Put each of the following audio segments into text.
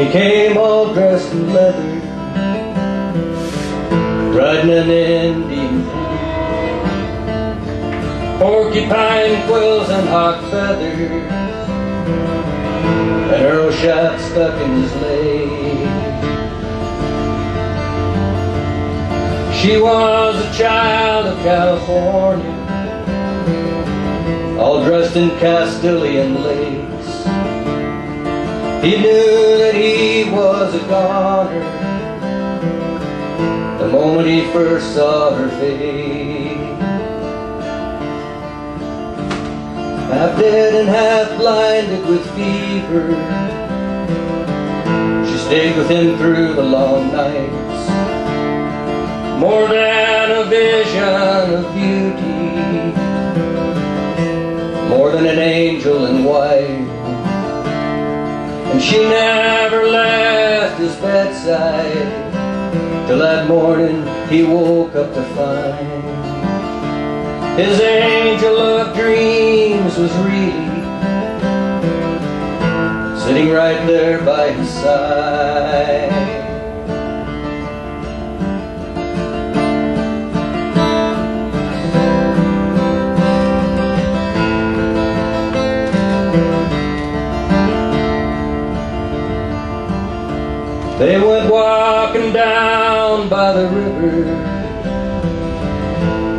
He came all dressed in leather, riding an Indian through, porcupine quills and hawk feathers, an arrow shot stuck in his leg. She was a child of California, all dressed in Castilian lace. He knew that he was a goner the moment he first saw her face. Half dead and half blinded with fever, she stayed with him through the long nights, more than a vision of beauty, more than an angel in white. And she never left his bedside till that morning he woke up to find his angel of dreams was really sitting right there by his side. They went walking down by the river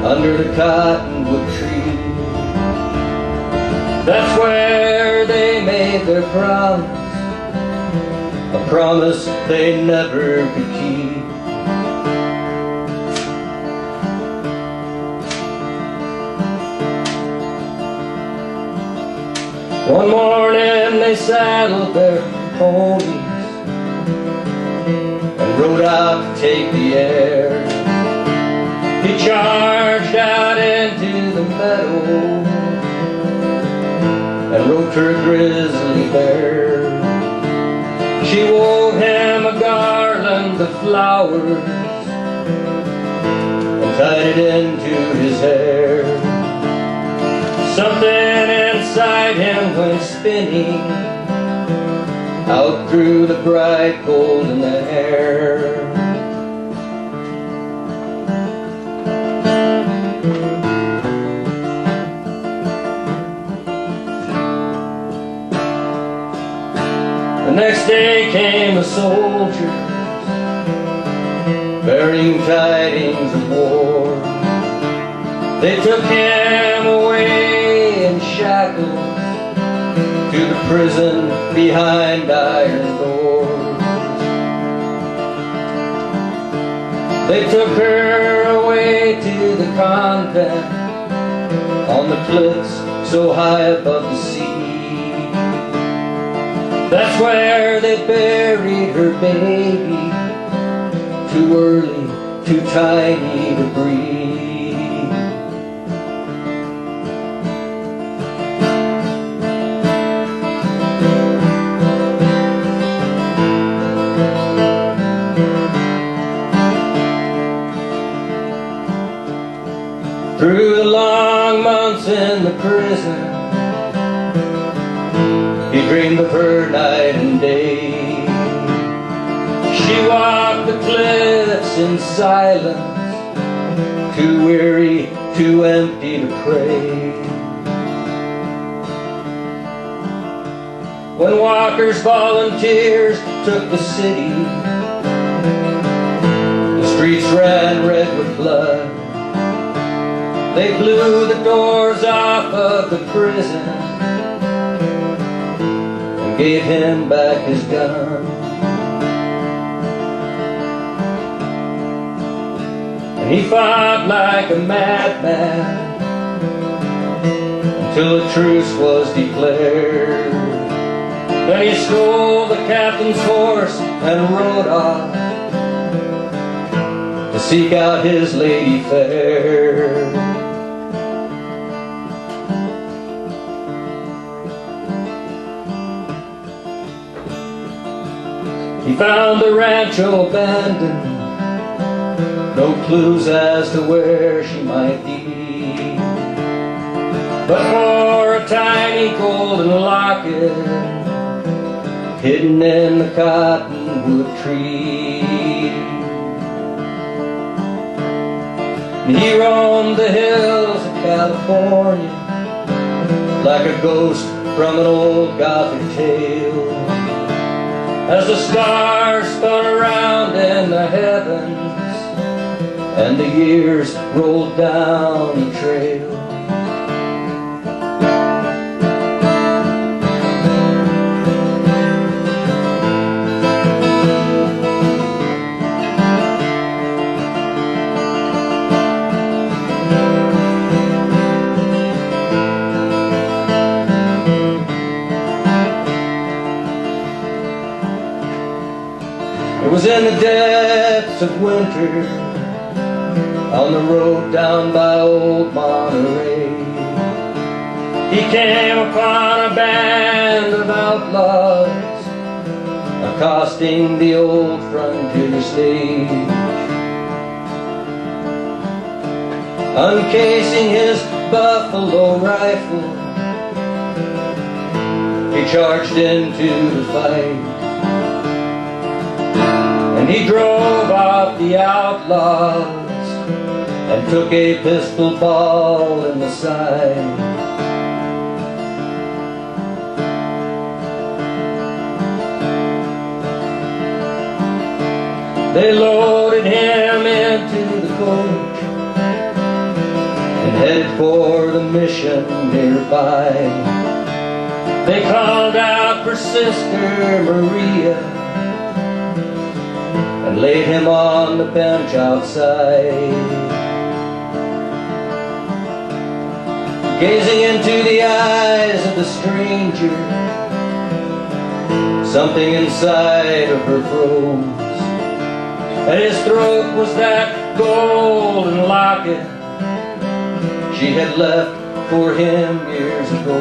under the cottonwood tree. That's where they made their promise, a promise they never could keep. One morning they saddled their ponies and rode out to take the air. He charged out into the meadow and roped her grizzly bear. She wove him a garland of flowers and tied it into his hair. Something inside him went spinning out through the bright golden air. The next day came the soldiers, bearing tidings of war. They took him away in shackles to the prison behind iron doors. They took her away to the convent on the cliffs so high above the sea. That's where they buried her baby, too early, too tiny to breathe. Through the long months in the prison, he dreamed of her night and day. She walked the cliffs in silence, too weary, too empty to pray. When walkers, volunteers took the city, the streets ran red with blood. They blew the doors off of the prison and gave him back his gun. And he fought like a madman until a truce was declared. Then he stole the captain's horse and rode off to seek out his lady fair. He found the rancho abandoned, no clues as to where she might be, but for a tiny golden locket hidden in the cottonwood tree. And he roamed the hills of California like a ghost from an old Gothic tale, as the stars spun around in the heavens and the years rolled down the trail. It was in the depths of winter, on the road down by old Monterey, he came upon a band of outlaws accosting the old frontier stage. Uncasing his buffalo rifle, he charged into the fight. And he drove out the outlaws and took a pistol ball in the side. They loaded him into the coach and headed for the mission nearby. They called out for Sister Maria and laid him on the bench outside. Gazing into the eyes of the stranger, something inside of her froze. At his throat was that golden locket she had left for him years ago.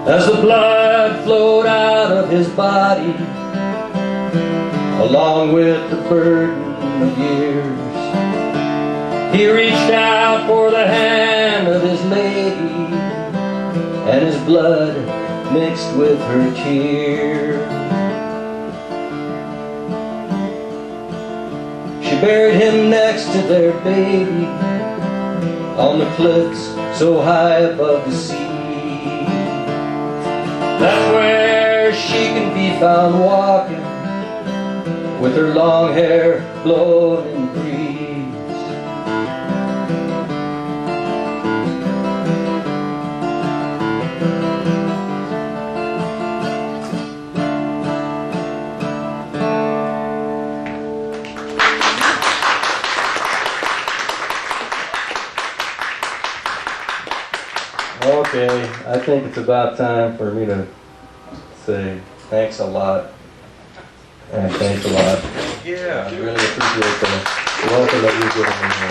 As the blood flowed out of his body, along with the burden of years, he reached out for the hand of his lady, and his blood mixed with her tears. She buried him next to their baby on the cliffs so high above the sea. That's where she can be found walking with her long hair blowing in the breeze. Okay, I think it's about time for me to say thanks a lot. And thanks a lot. Yeah. I really appreciate the welcome that you've given me here.